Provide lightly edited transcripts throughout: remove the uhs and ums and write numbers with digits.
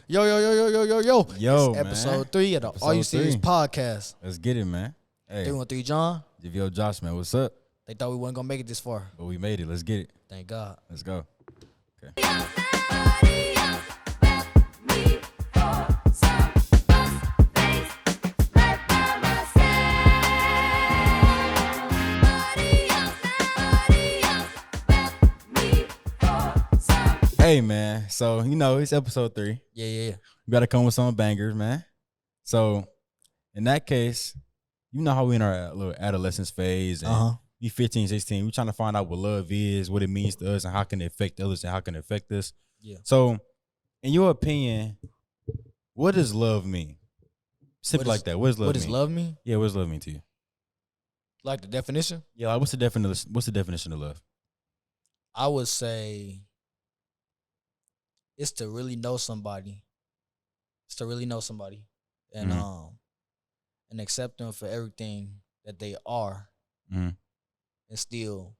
Yo. Yo, It's man. episode 3 of the All You See Is podcast. Let's get it, man. Hey, 313 John. Gvojoshh, man. What's up? They thought we weren't going to make it this far. But we made it. Let's get it. Thank God. Let's go. Okay. Hey, man. So, it's episode 3. Yeah. We got to come with some bangers, man. So, in that case, you know how we in our little adolescence phase and we 15, 16. We trying to find out what love is, what it means to us, and how can it affect others and how can it affect us. Yeah. So, in your opinion, what does love mean? Simple like that. What does love mean? What does love mean? Yeah, what does love mean to you? Like the definition? Yeah, like what's the definition of love? I would say it's to really know somebody. And and accept them for everything that they are. Mm-hmm. And still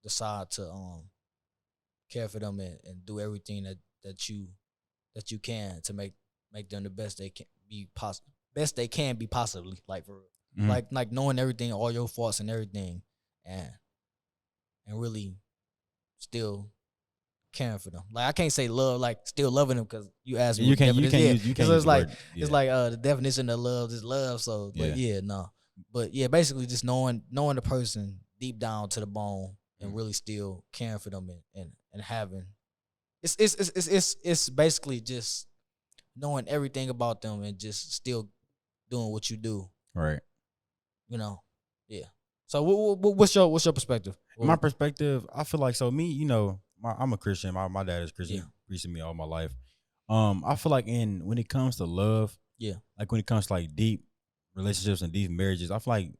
decide to care for them and do everything that you can to make them the best they can be possibly, like for real. Mm-hmm. Like knowing everything, all your faults and everything, and really still caring for them. Like I can't say love, like still loving them, because you asked me. You can't use it's like the word, it's like the definition of love is love. So, but but basically just knowing the person deep down to the bone and really still caring for them and having it's basically just knowing everything about them and just still doing what you do. Right. Yeah. So what's your perspective? My perspective, I feel like, so me, I'm a Christian. My dad is Christian. Preaching me all my life. I feel like when it comes to love, like when it comes to like deep relationships and deep marriages, I feel like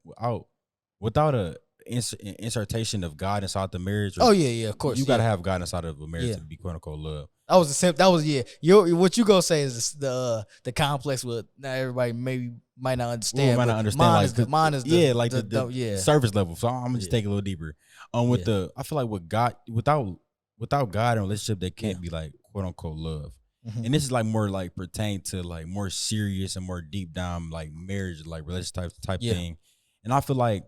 without a insertion of God inside the marriage. Of course. You gotta have God inside of a marriage to be quote unquote love. What you gonna say is the complex with not everybody might not understand. Mine is the surface level. So I'm gonna just take it a little deeper. I feel like with God, without God in a relationship, that can't be like quote unquote love. Mm-hmm. And this is like more like pertain to like more serious and more deep down like marriage, like relationship type thing. And I feel like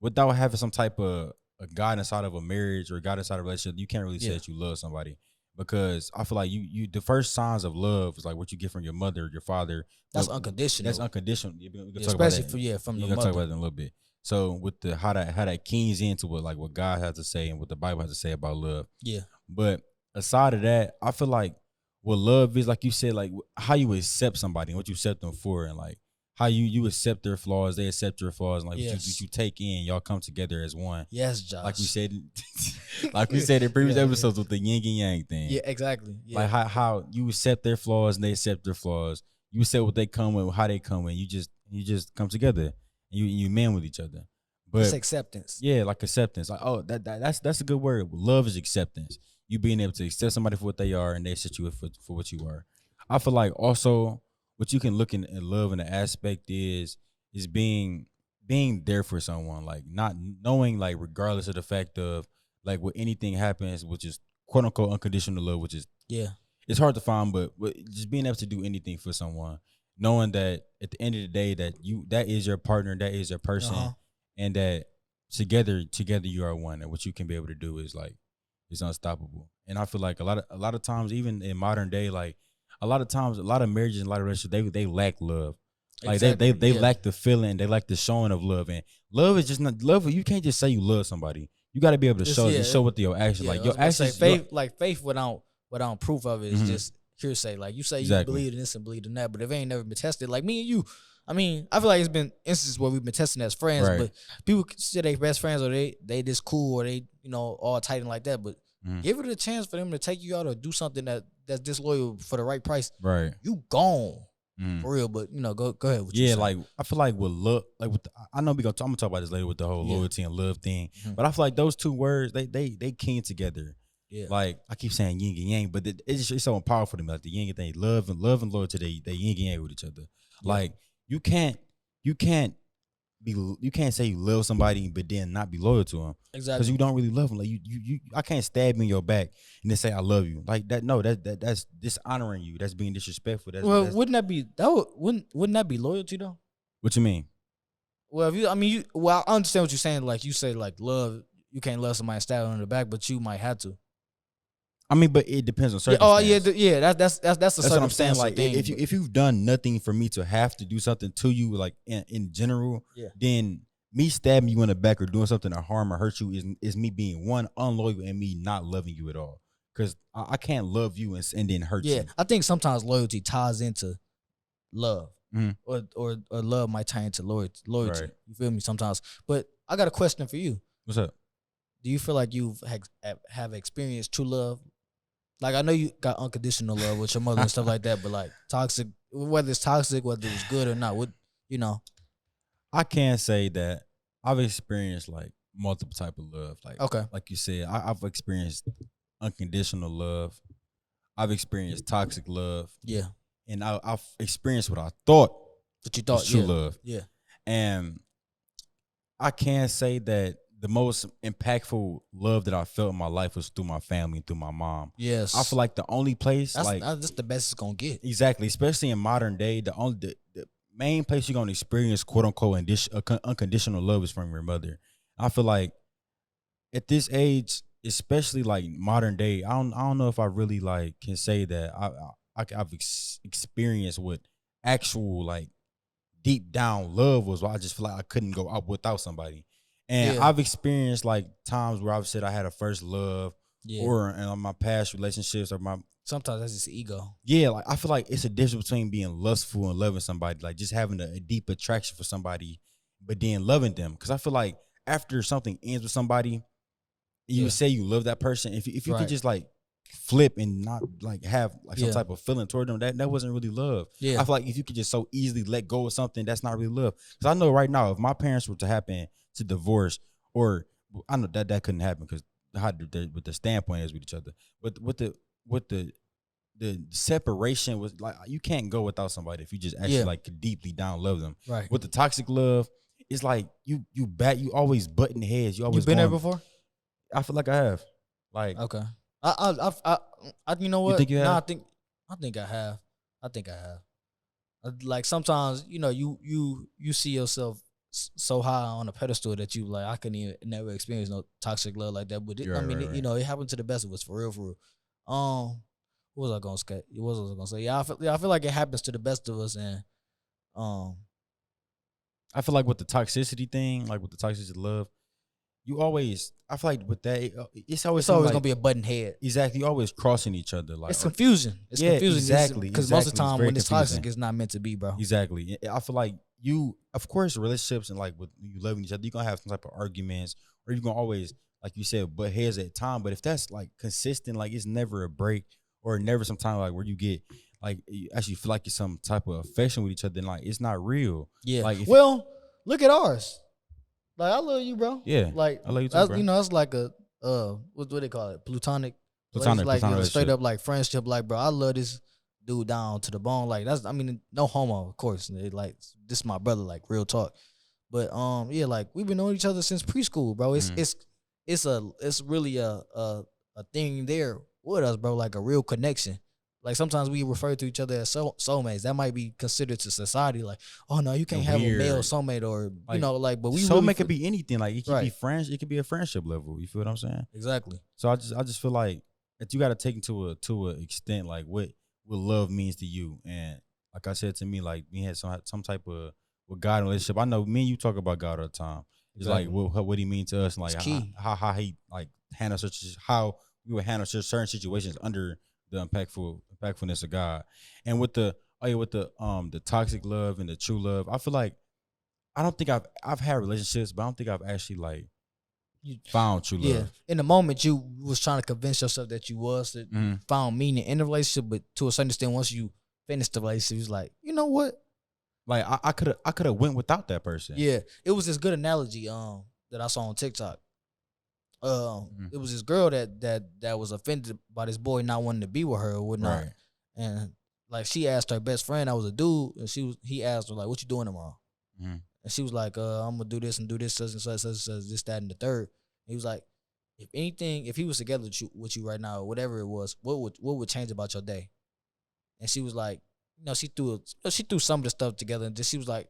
without having some type of a God inside of a marriage or God inside of a relationship, you can't really say that you love somebody. Because I feel like you the first signs of love is like what you get from your mother, your father. That's unconditional. That's unconditional. Especially from the mother. Talk about that in a little bit. So with the how that keys into what God has to say and what the Bible has to say about love. Yeah. But aside of that, I feel like what love is, like you said, like how you accept somebody and what you accept them for, and like how you accept their flaws, they accept your flaws, and like what you take in, y'all come together as one. Yes, Josh. Like we said, in previous episodes with the yin and yang thing. Yeah, exactly. Yeah. Like how you accept their flaws and they accept their flaws. You accept what they come with, how they come with. You just come together and you man with each other. But it's acceptance. Yeah, like acceptance. Like that's a good word. Love is acceptance. You being able to accept somebody for what they are and they accept you for what you are. I feel like also what you can look in love in the aspect is being there for someone, like not knowing, like regardless of the fact of like when anything happens, which is quote unquote unconditional love, which is it's hard to find, but just being able to do anything for someone, knowing that at the end of the day that is your partner, that is your person, and that together you are one, and what you can be able to do is like it's unstoppable. And I feel like a lot of times, even in modern day, like a lot of times, a lot of marriages and a lot of relationships, they lack love. Like exactly. they lack the feeling, they lack the showing of love. And love is just not love. You can't just say you love somebody. You got to be able to show with your actions. Like your actions. Faith without proof of it is just hearsay. Like you say you believe in this and believe in that, but if it ain't never been tested, like me and you, I mean, I feel like it's been instances where we've been testing as friends, but people say they best friends or they just cool or they all tight and like that. But give it a chance for them to take you out or do something that's disloyal for the right price. Right, you gone for real. But go ahead. What you like I feel like with love, like I know I'm gonna talk about this later with the whole loyalty and love thing. But I feel like those two words they came together. Yeah. Like I keep saying yin and yang, but it's so powerful to me. Like the yin and thing, love and loyalty, they yin and yang with each other. Yeah. Like you can't you can't say you love somebody but then not be loyal to them. Exactly. Because you don't really love them. Like you I can't stab you in your back and then say I love you. Like that. No, that's dishonoring you. That's being disrespectful. That's, wouldn't that be wouldn't that be loyalty though? What you mean? Well, I understand what you're saying. Like you say, like love, you can't love somebody and stab them in the back, but you might have to. I mean, but it depends on circumstances. circumstances. That's what I'm saying. Like, thing, if you've done nothing for me to have to do something to you, like in general, then me stabbing you in the back or doing something to harm or hurt you is me being one unloyal and me not loving you at all. Because I can't love you and then hurt you. Yeah, I think sometimes loyalty ties into love, or love might tie into loyalty. Right. You feel me? Sometimes, but I got a question for you. What's up? Do you feel like you've have experienced true love? Like I know you got unconditional love with your mother and stuff like that, but like toxic, whether it's toxic, whether it's good or not, I can't say that I've experienced like multiple type of love. Like like you said, I've experienced unconditional love. I've experienced toxic love. Yeah, and I've experienced what I thought was true love. Yeah, and I can't say that the most impactful love that I felt in my life was through my family, through my mom. Yes. I feel like the only place that's the best it's gonna get. Exactly, especially in modern day, the main place you're gonna experience quote unquote unconditional love is from your mother. I feel like at this age, especially like modern day, I don't know if I really like can say that I've experienced what actual like deep down love was. I just feel like I couldn't go out without somebody. And I've experienced like times where I've said I had a first love, or in my past relationships, or sometimes that's just ego. Yeah, like I feel like it's a difference between being lustful and loving somebody, like just having a deep attraction for somebody, but then loving them. Because I feel like after something ends with somebody, you say you love that person. If you could just like flip and not like have like some type of feeling toward them, that wasn't really love. Yeah, I feel like if you could just so easily let go of something, that's not really love. Because I know right now, if my parents were to happen to divorce, or I know that couldn't happen because what the standpoint is with each other, but with the separation was like you can't go without somebody if you just actually like deeply down love them. Right. With the toxic love, it's like you always butting heads. You always been there before. I feel like I have. Like okay. I you know what? You think you have? No, I think I have. I think I have. Like sometimes you see yourself so high on a pedestal that you like I couldn't even never experience no toxic love like that. But it it happened to the best of us for real. What was I gonna say? What was I gonna say? Yeah, I feel like it happens to the best of us, and I feel like with the toxicity thing, like with the toxicity love, I feel like with that, it's always gonna be a button head. Exactly, you always crossing each other. Like it's confusion. It's confusing. Exactly. Because most of the time when it's toxic, it's not meant to be, bro. Exactly. I feel like of course, relationships and like with you loving each other, you're gonna have some type of arguments, or you're gonna always, like you said, butt heads at time. But if that's like consistent, like it's never a break or never some time like where you get like you actually feel like it's some type of affection with each other, then like it's not real. Yeah. Like look at ours. Like I love you, bro. Yeah. Like I love you too, bro. It's like a what do they call it? Platonic. Platonic. Like platonic straight up like friendship. Like bro, I love this dude down to the bone. Like no homo, of course. Like this is my brother. Like real talk. But like we've been knowing each other since preschool, bro. It's really a thing there with us, bro. Like a real connection. Like sometimes we refer to each other as soulmates. That might be considered to society like, oh no, you can't have a male soulmate, or like, but we soulmate really could be anything. Like it could be friends. It could be a friendship level. You feel what I'm saying? Exactly. So I just feel like that you got to take to a extent like what love means to you. And like I said, to me, like we had some type of with God relationship. I know me and you talk about God all the time. It's like what he mean to us, and like how he like handle how we would handle certain situations under the impactfulness of God. And with the toxic love and the true love, I feel like I don't think I've had relationships, but I don't think I've actually like found true love. Yeah. In the moment you was trying to convince yourself that you found meaning in the relationship, but to a certain extent once you finished the relationship, it was like, you know what? Like I could have went without that person. Yeah. It was this good analogy that I saw on TikTok. It was this girl that was offended by this boy not wanting to be with her or whatnot. Right. And like she asked her best friend, that was a dude, and he asked her like, "What you doing tomorrow?" Mm-hmm. And she was like, I'm gonna do this and do this, such and such, such and such, this, that, and the third. And he was like, if anything, if he was together with you right now, or whatever it was, what would change about your day? And she was like, she threw some of the stuff together, and then she was like,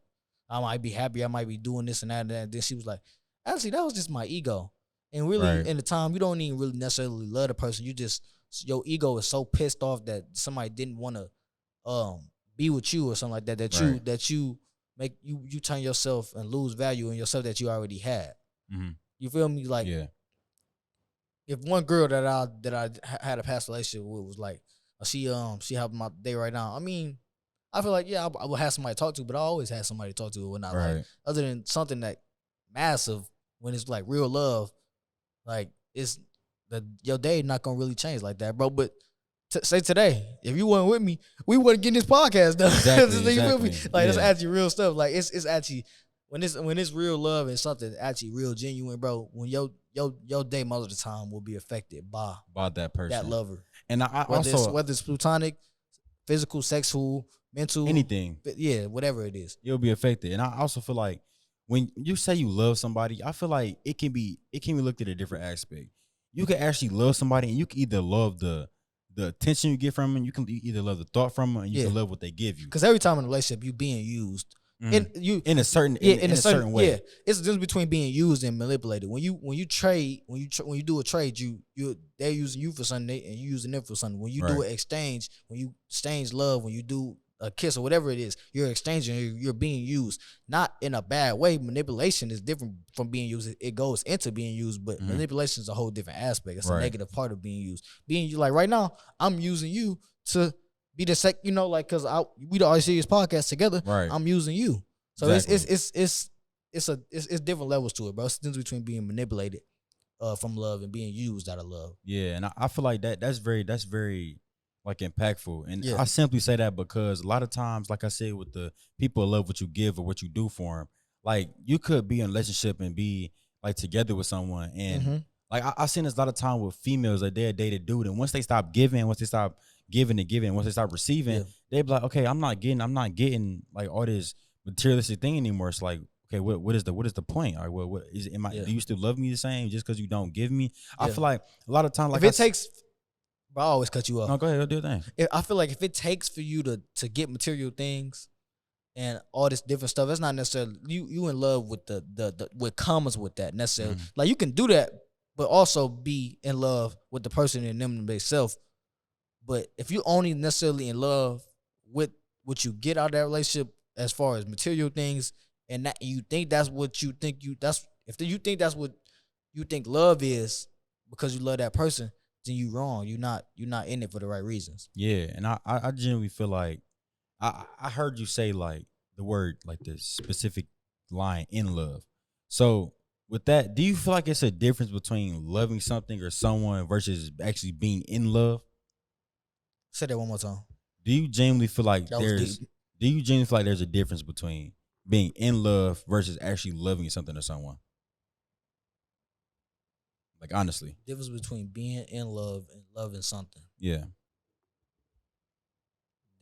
I might be happy, I might be doing this and that and that. And then she was like, actually, that was just my ego. And really, in the time, you don't even really necessarily love the person. You just, your ego is so pissed off that somebody didn't want to be with you or something like that, that you make you turn yourself and lose value in yourself that you already had. Mm-hmm. You feel me? Like, if one girl that I had a past relationship with was like, she helped my day right now. I mean, I feel like, I will have somebody to talk to, but I always have somebody to talk to when I like, other than something that massive, when it's like real love, like it's your day not gonna really change like that, bro. But say today, if you weren't with me, we wouldn't get this podcast done. Exactly. You feel me? Like it's actually real stuff. Like it's actually when it's real love and something actually real genuine, bro. When your day most of the time will be affected by that person, that lover. And whether it's platonic, physical, sexual, mental, anything, whatever it is, you'll be affected. And I also feel like when you say you love somebody, I feel like it can be looked at a different aspect. You can actually love somebody, and you can either love the attention you get from them, you can either love the thought from them, and you can love what they give you. Because every time in a relationship, you being used. In a certain way. Yeah, it's the difference between being used and manipulated. When you do a trade, they're using you for something and you using them for something. When you do an exchange, when you exchange love, when you do a kiss or whatever it is, you're exchanging. You're being used, not in a bad way. Manipulation is different from being used. It goes into being used, but manipulation is a whole different aspect. It's a negative part of being used. Being you, like right now, I'm using you to be the like, cause we do all serious podcasts together. Right. I'm using you, so exactly. it's different levels to it, bro. It's the difference between being manipulated from love and being used out of love. Yeah, and I feel like that's very like impactful, and I simply say that because a lot of times, like I said, with the people love what you give or what you do for them. Like you could be in a relationship and be like together with someone, and like I seen this a lot of time with females that they're dated dude, and once they stop giving, once they stop giving and giving, once they stop receiving, they be like, okay, I'm not getting like all this materialistic thing anymore. It's like, okay, what is the point? All right, what is it? Do you still love me the same just because you don't give me? I feel like a lot of times, like if it takes. Bro, I always cut you off. No, go ahead. Go do your thing. I feel like if it takes for you to get material things and all this different stuff, that's not necessarily you in love with the what comes with that necessarily. Like you can do that, but also be in love with the person in them themselves. But if you only necessarily in love with what you get out of that relationship as far as material things, and that you think that's what you think if you think that's what you think love is because you love that person, then you wrong. You're not in it for the right reasons. Yeah, and I genuinely feel like I heard you say like the word, like the specific line, in love. So with that, do you feel like it's a difference between loving something or someone versus actually being in love? Say that one more time. Do you genuinely feel like there's a difference between being in love versus actually loving something or someone? Like honestly, difference between being in love and loving something. Yeah.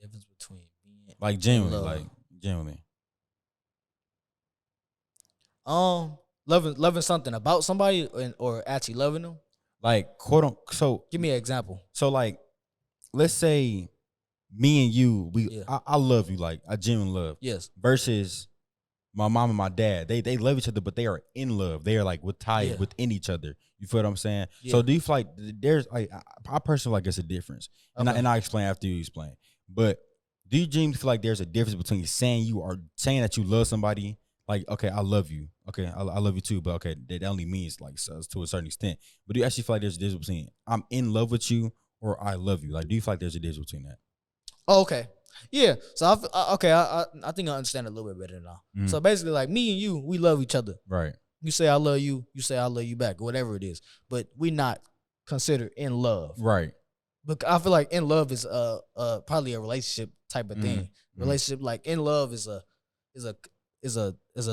Difference between being like genuinely, loving something about somebody or actually loving them. Like quote unquote. So give me an example. So like, let's say me and you, I love you, like I genuinely love. Yes. Versus my mom and my dad, they love each other, but they are in love. They are like tied within each other. You feel what I'm saying? Yeah. So do you feel like there's like, I personally like it's a difference, and I explain after you explain. But do you genuinely feel like there's a difference between saying that you love somebody, like okay, I love you, okay, I love you too, but okay, that only means like to a certain extent. But do you actually feel like there's a difference between I'm in love with you or I love you? Like, do you feel like there's a difference between that? Oh, okay. Yeah, so I think I understand it a little bit better now. Mm-hmm. So basically, like me and you, we love each other. Right. You say I love you, you say I love you back, or whatever it is. But we not considered in love. Right. But I feel like in love is probably a relationship type of thing. Mm-hmm. Relationship, like in love is a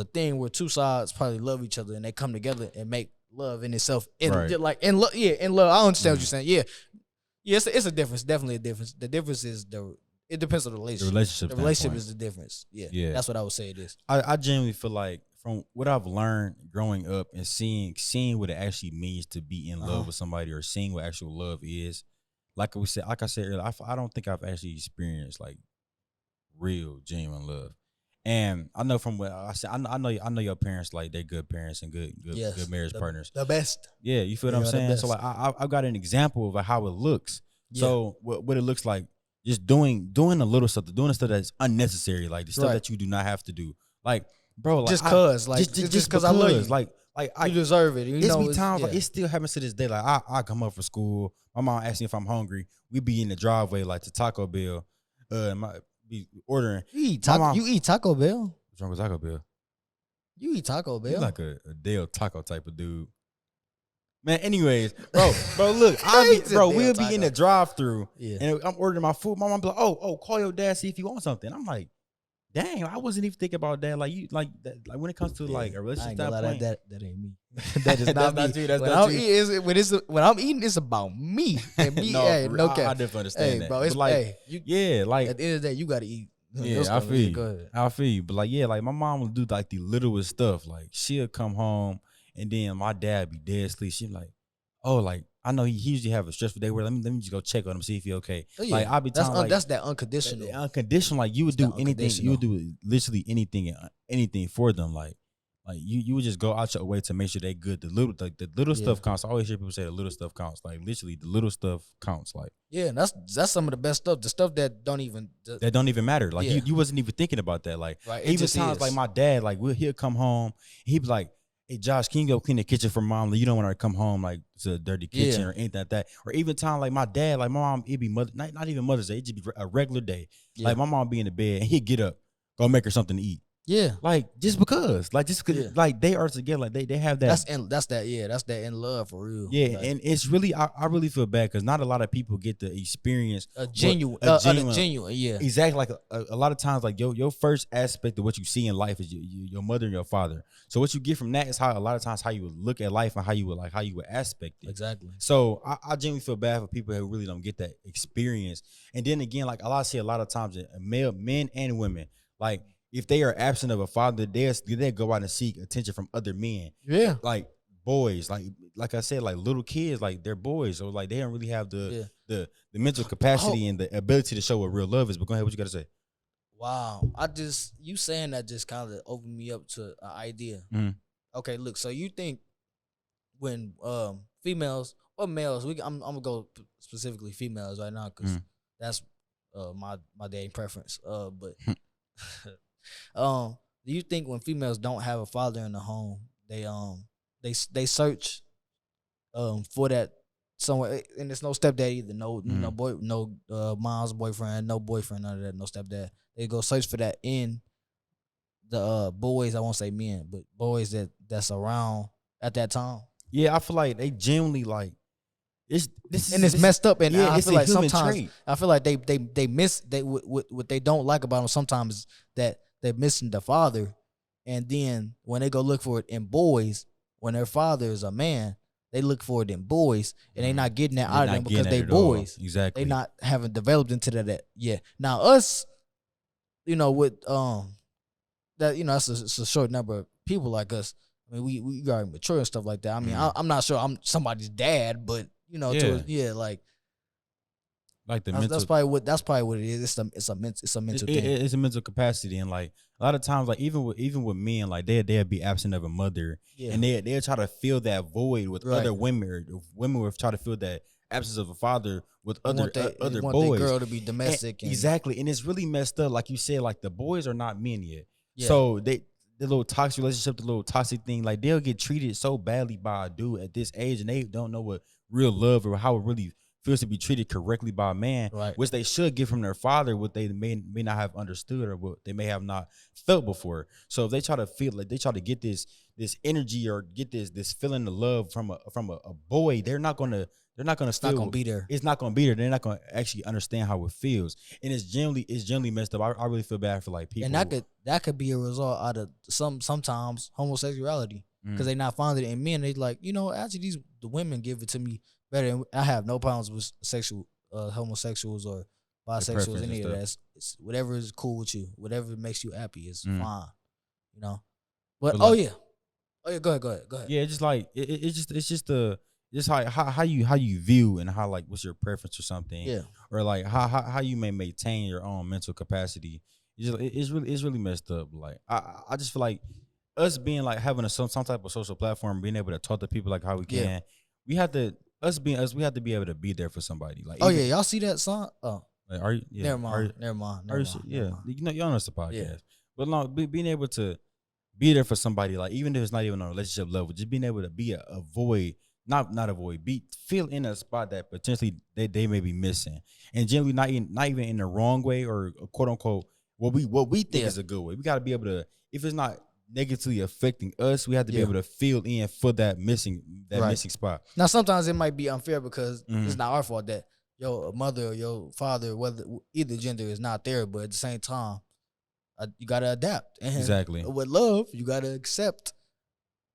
thing where two sides probably love each other and they come together and make love in itself. In love. In love. I understand what you're saying. Yeah, it's a difference. Definitely a difference. The difference is It depends on the relationship. The relationship is the difference. Yeah, that's what I would say it is. I genuinely feel like from what I've learned growing up and seeing what it actually means to be in love with somebody or seeing what actual love is. Like I said earlier, I don't think I've actually experienced like real genuine love. And I know from what I said, I know your parents, like they're good parents and good marriage partners. The best. Yeah, you feel what I'm saying? So like I've got an example of how it looks. Yeah. So what it looks like, just doing the little stuff, doing the stuff that's unnecessary, like the stuff that you do not have to do. Like, bro, like just cause I love you. Like you deserve it. You know, be times like it still happens to this day. Like I come up for school, my mom asks me if I'm hungry. We be in the driveway like to Taco Bell. Be ordering. You eat Taco Bell? What's wrong with Taco Bell? You eat Taco Bell? You're like a Dale Taco type of dude. Man, anyways, bro, look, we'll be in the drive-thru, and I'm ordering my food. My mom be like, oh, call your dad, see if you want something. I'm like, dang, I wasn't even thinking about that. Like when it comes to like a relationship, that ain't me. That is not me. When I'm eating, it's about me. And me, no cap. I definitely understand that. Bro, it's like, like at the end of the day, you gotta eat. Yeah, I feel you. But like, like my mom will do like the littlest stuff. Like she'll come home and then my dad be dead asleep. She be like, oh, like I know he usually have a stressful day. Where let me just go check on him, see if he okay. Oh, yeah. Like I'll be telling that's that unconditional. Unconditional, like you would do anything. You would do literally anything for them. Like you would just go out your way to make sure they good. The little stuff counts. I always hear people say the little stuff counts. Like literally, the little stuff counts. Like that's some of the best stuff. The stuff that don't even matter. Like you wasn't even thinking about that. Like even times like my dad, like he'll come home, he'd be like, hey Josh, can you go clean the kitchen for mom? Like, you don't want her to come home like to a dirty kitchen or anything like that. Or even time like my dad, like my mom, it'd be not even Mother's Day, it'd just be a regular day. Like my mom be in the bed and he'd get up, go make her something to eat. Yeah, like just because, like they are together, like they have that. That's that in love for real. Yeah, like, and it's really I really feel bad because not a lot of people get to experience a genuine, yeah, exactly. Like a lot of times, like your first aspect of what you see in life is your mother and your father. So what you get from that is how a lot of times how you would look at life and how you would aspect it. Exactly. So I genuinely feel bad for people who really don't get that experience. And then again, like I see a lot of times, men and women, like, if they are absent of a father, they go out and seek attention from other men. Yeah, like boys, like I said, like little kids, like they're boys, so like they don't really have the mental capacity and the ability to show what real love is. But go ahead, what you got to say? Wow, you saying that just kind of opened me up to an idea. Mm-hmm. Okay, look, so you think when females or males, I'm gonna go specifically females right now because that's my dating preference. But. Do you think when females don't have a father in the home, they search for that somewhere, and there's no stepdad either, no boy, no mom's boyfriend, no boyfriend, none of that, no stepdad. They go search for that in the boys. I won't say men, but boys that's around at that time. Yeah, I feel like they genuinely like it's messed up, and I it's feel like sometimes trait. I feel like they miss what they don't like about them sometimes is that they're missing the father, and then when they go look for it in boys, when their father is a man, they look for it in boys, and they're not getting that out of them because they boys. Exactly, they not haven't developed into that yet. Now us, with that it's a short number of people like us. I mean, we are mature and stuff like that. I mean, I'm not sure I'm somebody's dad, but like the mental, that's probably what it is. It's a mental thing. It's a mental capacity, and like a lot of times, like even with men, like they'll be absent of a mother, and they'll try to fill that void with other women. Or women will try to fill that absence of a father with other boys. The girl to be domestic, exactly, and it's really messed up. Like you said, like the boys are not men yet, so the little toxic relationship, the little toxic thing, like they'll get treated so badly by a dude at this age, and they don't know what real love or how it really feels to be treated correctly by a man, which they should get from their father, what they may not have understood or what they may have not felt before. So if they try to feel like they try to get this energy or get this feeling of love from a boy, they're not gonna be there. It's not gonna be there. They're not gonna actually understand how it feels, and it's generally messed up. I really feel bad for like people, and that could be a result out of sometimes homosexuality because they're not finding it in men. They like actually the women give it to me better. And I have no problems with homosexuals or bisexuals, any of that. It's whatever is cool with you, whatever makes you happy is fine. You know. But go ahead. Yeah, it's just like it's how you view and how like what's your preference or something. Yeah. Or like how you may maintain your own mental capacity. It's really messed up. Like I just feel like us being like having some type of social platform, being able to talk to people like how we can, we have to we have to be able to be there for somebody. Like y'all see that song? Oh, like, are you? Yeah, never mind. Yeah, you know, y'all know it's a podcast, but no, being able to be there for somebody, like even if it's not even on a relationship level, just being able to be a void, not avoid, feel in a spot that potentially they may be missing, and generally not even in the wrong way or quote unquote what we think is a good way. We got to be able to, if it's not negatively affecting us, we have to be able to fill in for that missing spot. Now sometimes it might be unfair because it's not our fault that your mother or your father, whether either gender, is not there, but at the same time, you gotta adapt. And exactly. With love, you gotta accept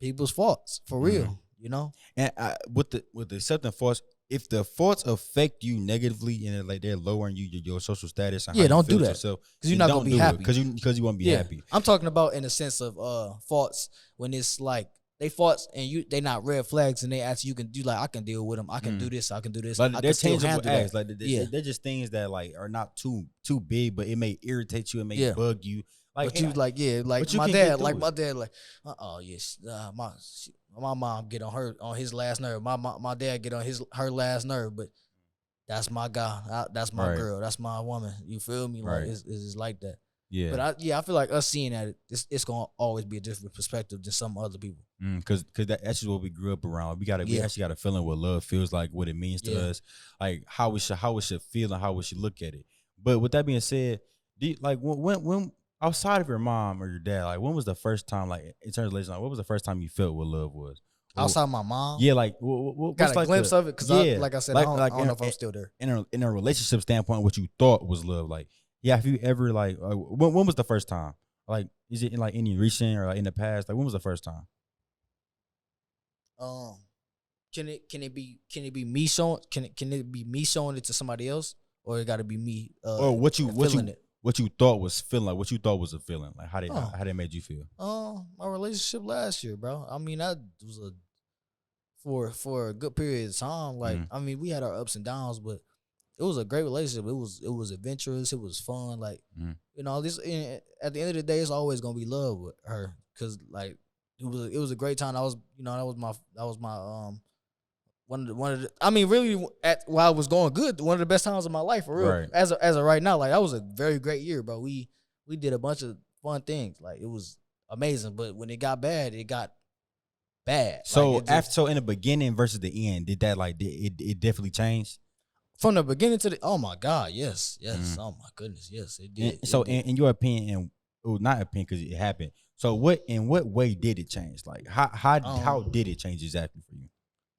people's faults for real. You know. And with the accepting faults, if the faults affect you negatively and like they're lowering your social status, and how don't you do feel that because you're not gonna be happy because you won't be happy. I'm talking about in the sense of faults when it's like they faults and they not red flags and they actually you can do like I can deal with them. I can do this. I can do this. Like they're tangible acts. Like they're just things that like are not too big, but it may irritate you. It may bug you. Like but you like my dad like my mom get on his last nerve. My dad get on her last nerve, but that's my guy. That's my girl. That's my woman. You feel me? Like it's like that. Yeah. But I feel like us seeing that it's gonna always be a different perspective than some other people. Because that's just what we grew up around. We actually got a feeling what love feels like, what it means to us, like how we should feel and how we should look at it. But with that being said, like when outside of your mom or your dad, like when was the first time, like in terms of relationship, like, what was the first time you felt what love was? Outside my mom? Yeah, like got a glimpse of it because like I said, I don't know if I'm still there. In a relationship standpoint, what you thought was love, like have you ever like when was the first time? Like is it in like any recent or like in the past? Like when was the first time? Can it be me showing? Can it be me showing it to somebody else, or it got to be me? Or what you thought was feeling, like what you thought was a feeling, like how they made you feel? My relationship last year, bro. I mean, that was for a good period of time. Like, I mean, we had our ups and downs, but it was a great relationship. It was adventurous. It was fun. Like, you know, this at the end of the day, it's always gonna be love with her, cause like it was a great time. That was my one of the I mean, really while I was going good, one of the best times of my life for real. Right. As of right now, like that was a very great year, bro. We did a bunch of fun things. Like it was amazing, but when it got bad, it got bad. So so in the beginning versus the end, did that like it definitely changed? From the beginning to the oh my God, yes. Oh my goodness, yes, it did. And so in your opinion, and not opinion because it happened. So in what way did it change? Like how did it change exactly for you?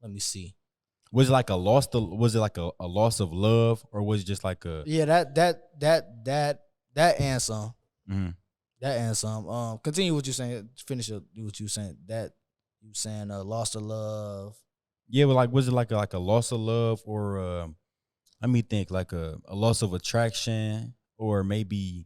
Let me see. Was it like a loss? Was it like a loss of love, or was it just like a that and some. That and some. Continue what you're saying. Finish what you're saying. That you saying loss of love. Yeah, but like was it like a loss of love, or let me think, like a loss of attraction, or maybe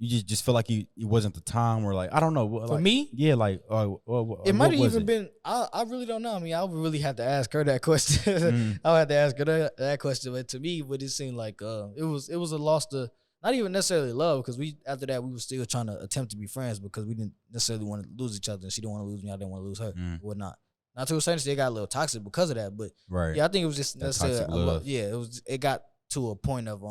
you just feel like it wasn't the time, or like I don't know. For like, me, yeah, like it might have even been. I really don't know. I mean, I would really have to ask her that question. I would have to ask her that question. But to me, what it seemed like it was a loss to not even necessarily love, because after that we were still trying to attempt to be friends because we didn't necessarily want to lose each other, and she didn't want to lose me, I didn't want to lose her, or whatnot. Not to a certain extent, it got a little toxic because of that, but yeah, I think it was just necessarily it got to a point of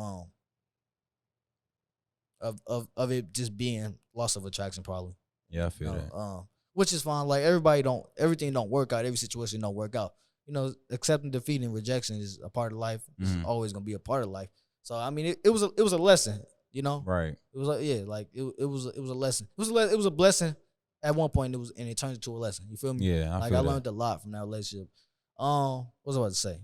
it just being loss of attraction, probably. Yeah, I feel that. Which is fine. Like everything don't work out. Every situation don't work out. You know, accepting defeat and rejection is a part of life. It's always gonna be a part of life. So I mean, it was a lesson. You know, right? It was it was a lesson. It was a blessing at one point. And it turned into a lesson. You feel me? Yeah, I learned a lot from that relationship. What was I about to say?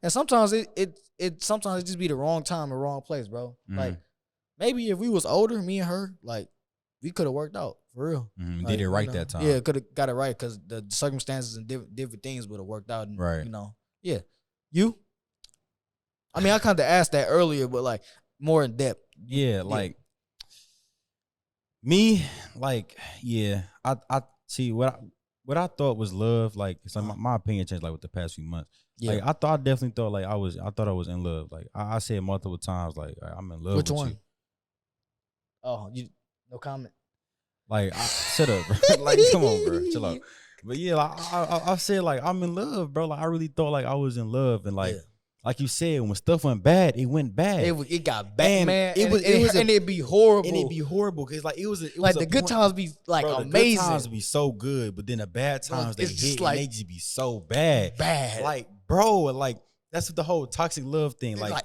And sometimes it sometimes it just be the wrong time and wrong place, bro. Like maybe if we was older, me and her, like we could have worked out for real. Like, did it right that time? Yeah, could have got it right because the circumstances and different things would have worked out. And, right. You know. Yeah. You? I mean, I kind of asked that earlier, but like more in depth. Yeah, like me, like I see what I thought was love. Like, it's like my opinion changed like with the past few months. Yeah. Like I definitely thought like I thought I was in love. Like I said multiple times like I'm in love. Which with one? you. Oh, no comment. Like shut up, bro. Like come on, bro, chill out. But yeah, like I said like I'm in love, bro. Like I really thought like I was in love, and like you said, when stuff went bad, it went bad. It got bad, and man. It'd be horrible. And it'd be horrible because like it was like the good times be like amazing. The good times be so good, but then the bad times they hit like, and they just be so bad. Bad. Like, bro, like that's what the whole toxic love thing. Like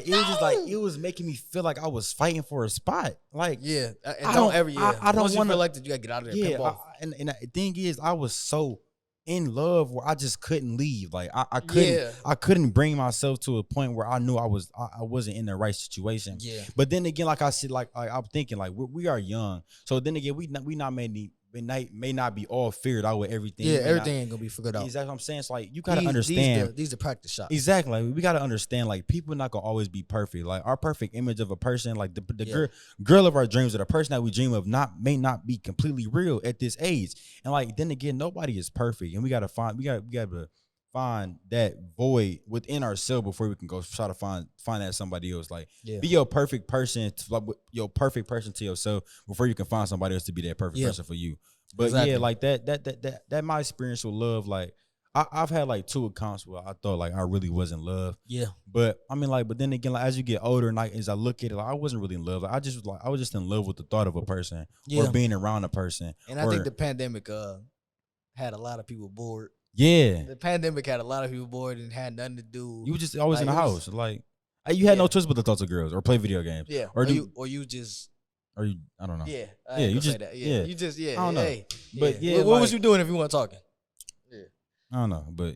it was just like it was making me feel like I was fighting for a spot. Like I don't ever. I don't want to feel like that. You gotta get out of there. Yeah, and the thing is, I was so in love where I just couldn't leave. Like I couldn't bring myself to a point where I knew I wasn't in the right situation. Yeah. But then again, like I said, like I'm thinking like we are young. So then again, we may not be all figured out with everything. Yeah, everything ain't gonna be figured out. Exactly what I'm saying. It's like you gotta understand. These are practice shots. Exactly. Like, we gotta understand like people not gonna always be perfect. Like our perfect image of a person, like the girl of our dreams or the person that we dream of may not be completely real at this age. And like then again, nobody is perfect. And we gotta find that void within ourselves before we can go try to find that somebody else. Like be your perfect person, your perfect person to yourself before you can find somebody else to be that perfect person for you. But like that my experience with love, like I've had like 2 accounts where I thought like I really was in love. Yeah. But I mean like, but then again, like as you get older and like as I look at it, like I wasn't really in love. Like, I was just in love with the thought of a person or being around a person. And I think the pandemic had a lot of people bored. Yeah. The pandemic had a lot of people bored and had nothing to do. You were just always in the house. Like you had no choice but to talk to girls or play video games. Yeah. Or you just I don't know. Yeah. You just you just I don't know. Hey, but what was you doing if you weren't talking? Yeah. I don't know, but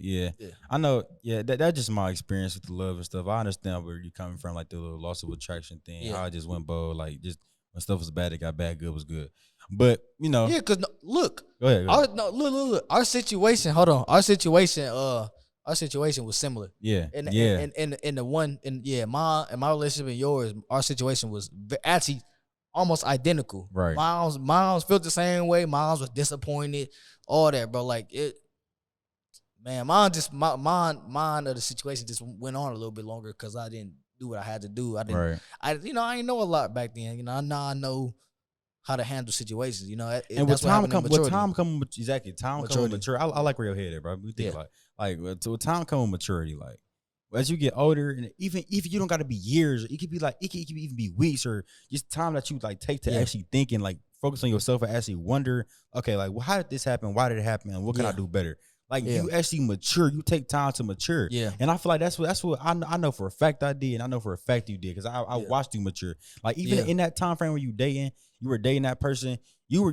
I know. Yeah, that's just my experience with the love and stuff. I understand where you're coming from, like the little loss of attraction thing. How I just went bold, like just when stuff was bad, it got bad. Good was good. But because look, go ahead. Look. Our situation. Hold on. Our situation was similar. Yeah. And my relationship and yours, our situation was actually almost identical. Right. Miles felt the same way. Miles was disappointed. All that, bro. Like it. Man, mine of the situation just went on a little bit longer because I didn't do what I had to do. I didn't. I didn't know a lot back then. Now I know how to handle situations. And with time come with maturity. I like where your head at, bro. We think like with time come with maturity. Like as you get older, and even if you don't got to be years, it could be like it could even be weeks or just time that you like take to actually think and like focus on yourself and actually wonder, okay, like how did this happen? Why did it happen? And what can I do better? Like you actually mature. You take time to mature. Yeah. And I feel like that's what I know for a fact I did, and I know for a fact you did because I watched you mature. Like even in that time frame where you were dating that person. You were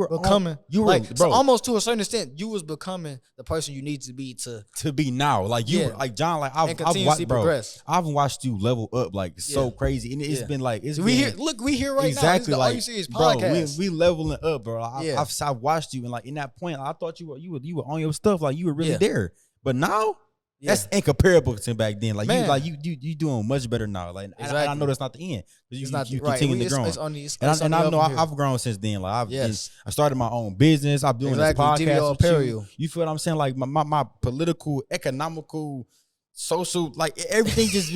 becoming. Bro. So almost to a certain extent, you was becoming the person you need to be to be now. Like you, like John. Like I've watched, bro. I've watched you level up like so crazy, and it's been like we here right exactly now. Like This is the All You podcast. We leveling up, bro. I've watched you, and like in that point, I thought you were on your stuff, like you were really there. But now. That's incomparable to back then. Like you doing much better now. Like and I know that's not the end. You continue to grow. And I know I've grown since then. Like I started my own business. I'm doing this podcast with you. You feel what I'm saying? Like my political, economical, social, like everything just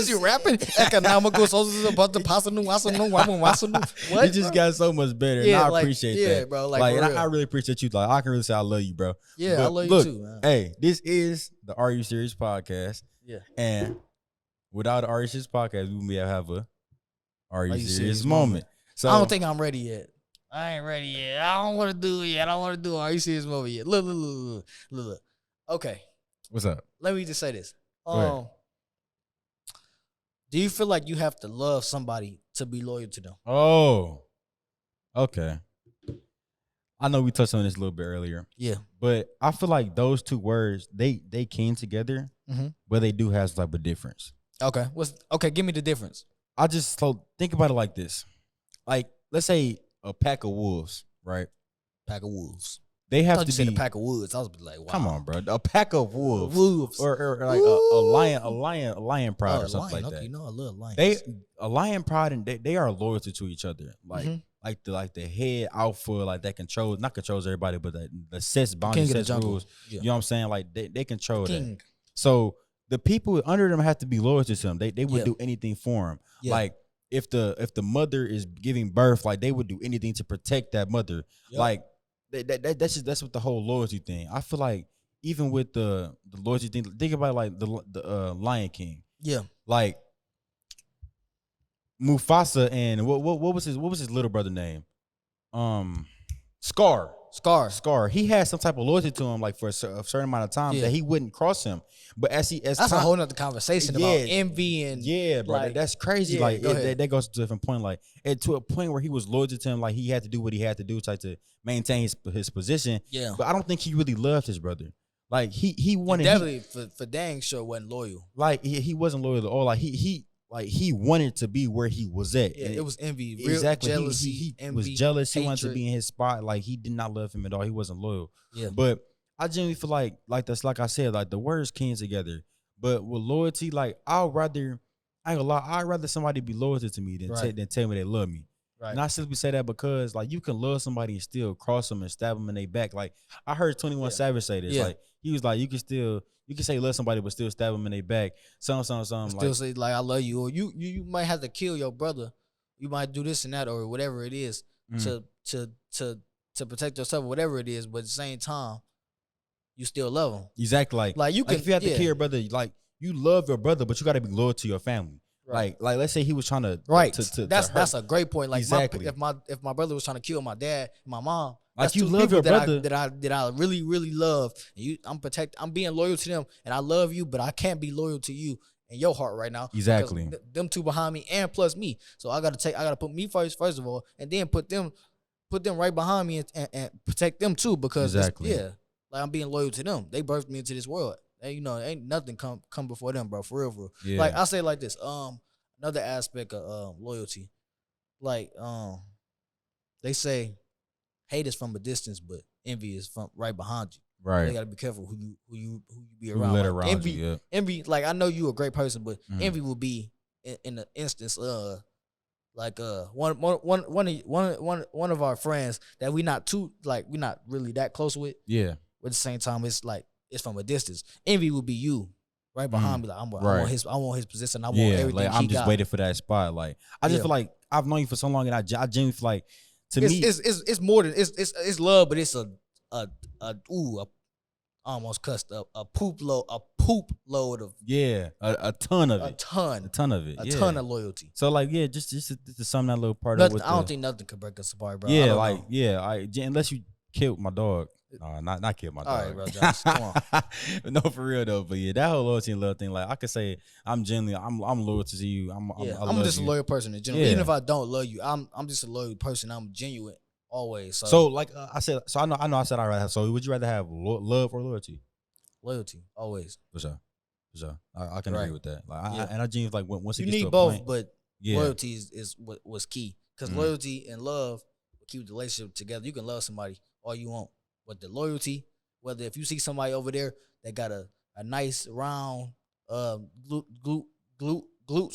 you rapping economical, social, about the what? It just got so much better. And I appreciate that. Yeah, bro. Like and I really appreciate you. Like I can really say I love you, bro. Yeah, but I love you too, man. Hey, this is the Are You Serious podcast. Yeah. And without the Are You Serious podcast, we may have a Are You Serious moment. So I don't think I'm ready yet. I ain't ready yet. I don't want to do it yet. I don't want to do Are You Serious moment yet. Look. Okay. What's up? Let me just say this. Do you feel like you have to love somebody to be loyal to them? Oh, okay. I know we touched on this a little bit earlier. Yeah. But I feel like those 2 words, they came together, but they do have some type of difference. Okay. Give me the difference. Think about it like this. Like, let's say a pack of wolves, right? Pack of wolves. they have to be said a pack of wolves. I was like, wow. Come on, bro. A pack of wolves. Or like a lion pride or something like that. You know, I love lions. A lion pride, and they are loyal to each other. Like the head alpha, like that not controls everybody, but the sets boundaries, sets rules. Yeah. You know what I'm saying? Like they control that. So the people under them have to be loyal to them. They would do anything for him. Yeah. Like if the mother is giving birth, like they would do anything to protect that mother. Yep. Like that's what the whole loyalty thing. I feel like even with the loyalty thing, think about like the Lion King. Yeah. Like Mufasa and what was his little brother name? Scar. He had some type of loyalty to him, like for a certain amount of time that he wouldn't cross him. But that's a whole nother conversation about envy and bro, like, that's crazy. Like that goes to a different point. Like to a point where he was loyal to him, like he had to do what he had to do, to maintain his position. Yeah. But I don't think he really loved his brother. Like he wanted definitely for dang sure wasn't loyal. Like he wasn't loyal at all. Like he wanted to be where he was at. Yeah, it was envy, real jealousy. He envy, was jealous. hatred. He wanted to be in his spot. Like he did not love him at all. He wasn't loyal. Yeah. But I genuinely feel like that's like I said, like the words came together. But with loyalty, like I ain't gonna lie, I'd rather somebody be loyal to me than tell me they love me. Right. And I simply say that because like you can love somebody and still cross them and stab them in their back. Like I heard 21 Savage say this. Yeah. Like he was like, you can say love somebody but still stab them in their back. Something. Still say like I love you, or you might have to kill your brother. You might do this and that or whatever it is to protect yourself or whatever it is. But at the same time, you still love him. Exactly. Like you can. Like if you have to kill your brother, like you love your brother, but you got to be loyal to your family. Right. Like let's say he was trying to that's a great point. Like exactly. If my brother was trying to kill my dad and my mom, like you love your brother that I really really love. And I'm being loyal to them, and I love you, but I can't be loyal to you in your heart right now. Exactly. Them two behind me and plus me. So I gotta put me first of all, and then put them right behind me and protect them too, because like I'm being loyal to them. They birthed me into this world. And, ain't nothing come before them, bro. For real. Yeah. Like I say it like this. Another aspect of loyalty, like they say, hate is from a distance, but envy is from right behind you. Right. You gotta be careful who you be around. Let around envy, you, yeah. Envy, like I know you a great person, but envy will be in the instance like one of our friends that we not really that close with. Yeah. But at the same time, it's like it's from a distance. Envy will be you right behind me. Like I want his position. I want everything. Like I'm just waiting for that spot. Like I just feel like I've known you for so long, and I genuinely feel like me it's more than it's love, but it's I almost cussed up a poop load of a ton of it, a ton of loyalty. So like just to sum that little part up. I don't think nothing could break us apart, bro. Yeah, unless you killed my dog. Not kill my dog. All right, bro, Josh, come on. No, for real though. But yeah, that whole loyalty and love thing, like I could say, I'm loyal to you. I'm just a loyal person in general. Even if I don't love you, I'm just a loyal person. I'm genuine always. So like I said, I know I said I rather have. So would you rather have love or loyalty? Loyalty, always. For sure. I can agree with that. Like I genuinely like once you it gets need to a both, point, but loyalty is what was key, because loyalty and love will keep the relationship together. You can love somebody all you want, but the loyalty, whether if you see somebody over there that got a nice round glutes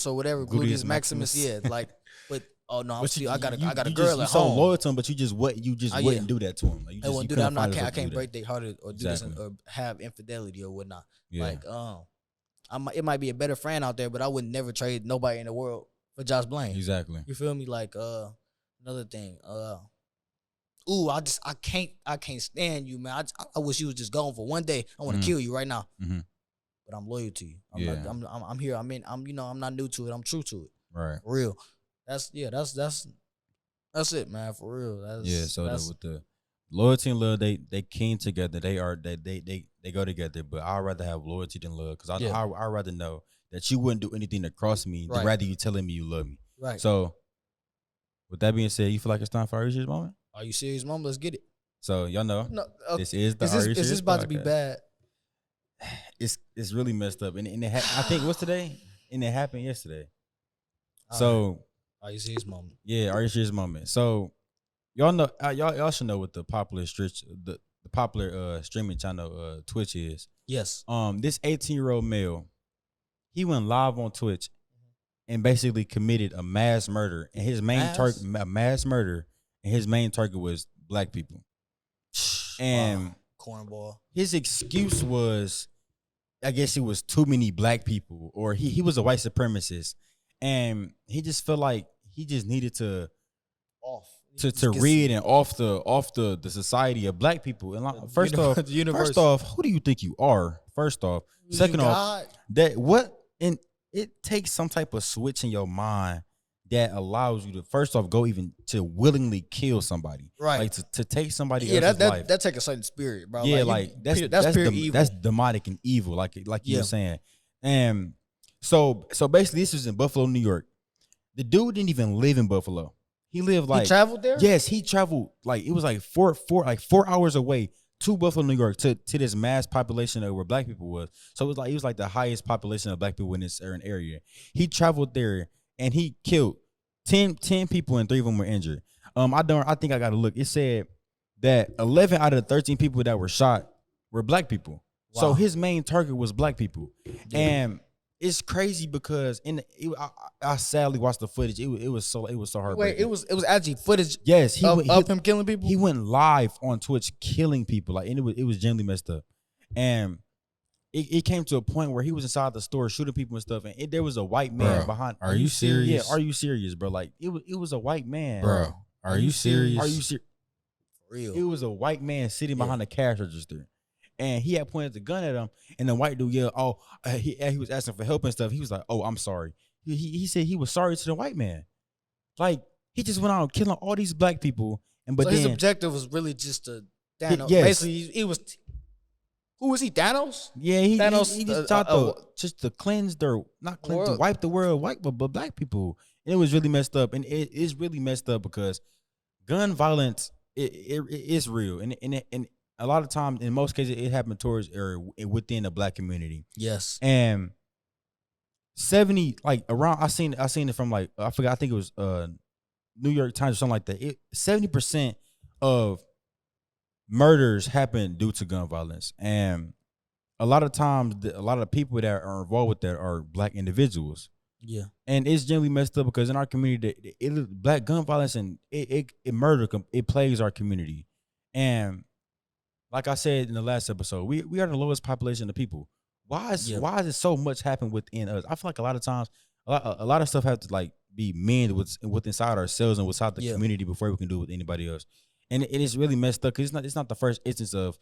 or whatever, gluteus maximus, like, but oh no, I got a girl at home. So loyal to him, but you just wouldn't do that to him. Like, I wouldn't do that. I can't break their heart or do this or have infidelity or whatnot. Yeah. Like it might be a better friend out there, but I would never trade nobody in the world for Josh Blaine. Exactly. You feel me? Like another thing. I can't stand you, man. I wish you was just gone for one day. I want to kill you right now. Mm-hmm. But I'm loyal to you. I'm here. I'm not new to it. I'm true to it. Right. For real. That's it, man. For real. With the loyalty and love, they came together. They go together. But I'd rather have loyalty than love, because I'd rather know that you wouldn't do anything to cross me. Right. Rather you telling me you love me. Right. So with that being said, you feel like it's time for our issues moment? Are you serious, Mom? Let's get it. So y'all know this is the Are You Serious? Is this about to be bad? It's really messed up, and I think what's today, and it happened yesterday. Are you serious moment? Yeah, Are You Serious moment. So y'all know, y'all should know what the popular the popular streaming channel Twitch is. Yes. This 18-year-old male, he went live on Twitch and basically committed a mass murder, and his main target, mass murder, and his main target was black people. And cornball. His excuse was, I guess it was too many black people, or he was a white supremacist, and he just felt like he just needed to rid and off the society of black people. And first off, who do you think you are? First off, second off, it takes some type of switch in your mind that allows you to first off go even to willingly kill somebody, right? Like to take somebody else's life. That take a certain spirit, bro. Yeah, that's pure evil. That's demonic and evil, like you were saying. And so basically, this was in Buffalo, New York. The dude didn't even live in Buffalo. He lived he traveled there. Yes, he traveled it was like 4 hours away to Buffalo, New York, to this mass population of where black people was. So it was like the highest population of black people in this certain area. He traveled there and he killed 10 people and 3 of them were injured. I think I gotta look. It said that 11 out of the 13 people that were shot were black people. Wow. So his main target was black people. Yeah. And it's crazy because I sadly watched the footage. It was so heartbreaking. Wait, it was actually footage. Yes, of him killing people. He went live on Twitch killing people, and it was genuinely messed up. And it came to a point where he was inside the store shooting people and stuff, and there was a white man behind. Are you serious? Yeah, are you serious, bro? Like it was a white man, bro. Are you serious? Are you serious? Real. It was a white man sitting behind the cash register. And he had pointed the gun at him, and the white dude yelled, "Oh!" He was asking for help and stuff. He was like, "Oh, I'm sorry." He said he was sorry to the white man. Like he just went out killing all these black people, so his objective was really just to Thanos. Yes. Basically, he was. Who was he? Thanos? Yeah, Thanos. He just thought just to cleanse to wipe the world white, but black people. And it was really messed up, and it's really messed up because gun violence it's real, and a lot of times, in most cases, it happened towards or within the black community. Yes. And 70, around, I seen it from I forgot, I think it was New York Times or something like that. 70% of murders happen due to gun violence. And a lot of times, a lot of the people that are involved with that are black individuals. Yeah. And it's generally messed up because in our community, black gun violence and murder, it plagues our community. And like I said in the last episode, we are the lowest population of people. Why is it so much happen within us? I feel like a lot of times, a lot of stuff have to be mended with inside ourselves and without the community before we can do it with anybody else. And it is really messed up because it's not the first instance of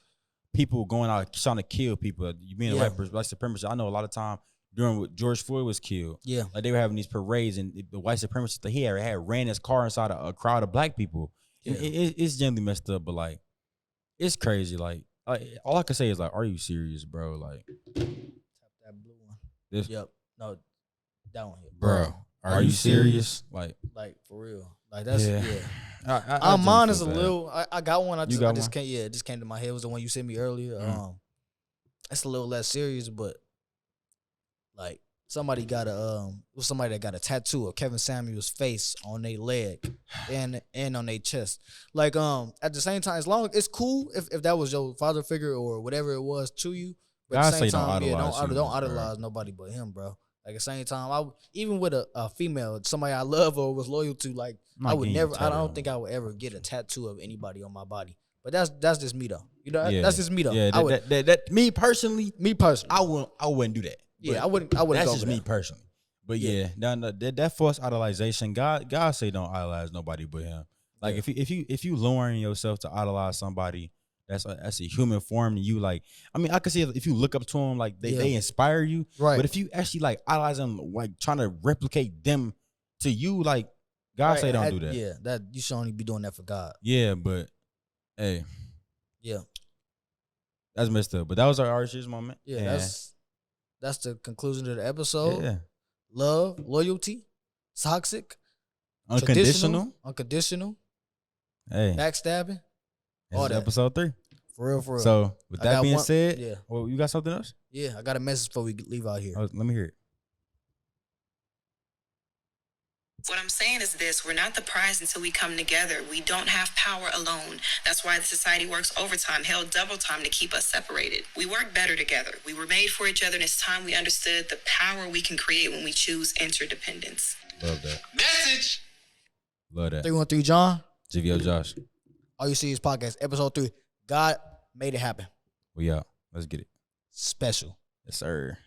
people going out trying to kill people. You being a white supremacist. I know a lot of time during when George Floyd was killed. Yeah, they were having these parades and the white supremacists he had ran his car inside a crowd of black people. Yeah. It's generally messed up, but it's crazy. All I can say is are you serious, bro? Tap that blue one. This. Yep. No, that one here. Bro, are you serious? Like for real. That's mine is a little. I got one. I just can't. Yeah, it just came to my head. It was the one you sent me earlier. It's a little less serious, but somebody that got a tattoo of Kevin Samuel's face on their leg and on their chest. At the same time, as long as it's cool if that was your father figure or whatever it was to you. But at the same time, don't idolize nobody but him, bro. At the same time, even with a female, somebody I love or was loyal to, I would never. I don't think I would ever get a tattoo of anybody on my body. But that's just me though. That's just me though. Yeah, me personally, I wouldn't do that. Yeah, I wouldn't. That's just me personally. But that false idolization, God say don't idolize nobody but Him. If you lowering yourself to idolize somebody, that's a human form. And you I can see if you look up to them, they inspire you. Right. But if you actually idolize them, trying to replicate them to you, God say don't do that. Yeah, that you should only be doing that for God. Yeah, but hey, yeah, that's messed up. But that was our RSU's moment. Yeah, that's the conclusion of the episode. Yeah. Love, loyalty, toxic, unconditional, hey, backstabbing. All that. Episode 3. For real. So with that being said, well, you got something else? Yeah, I got a message before we leave out here. Let me hear it. What I'm saying is this: we're not the prize until we come together. We don't have power alone. That's why the society works overtime, hell, double time to keep us separated. We work better together. We were made for each other, and it's time we understood the power we can create when we choose interdependence. Love that. Message. Love that. 313 John. Gvojoshh. All You See Is Podcast, episode 3. God made it happen. We out. Let's get it. Special. Yes, sir.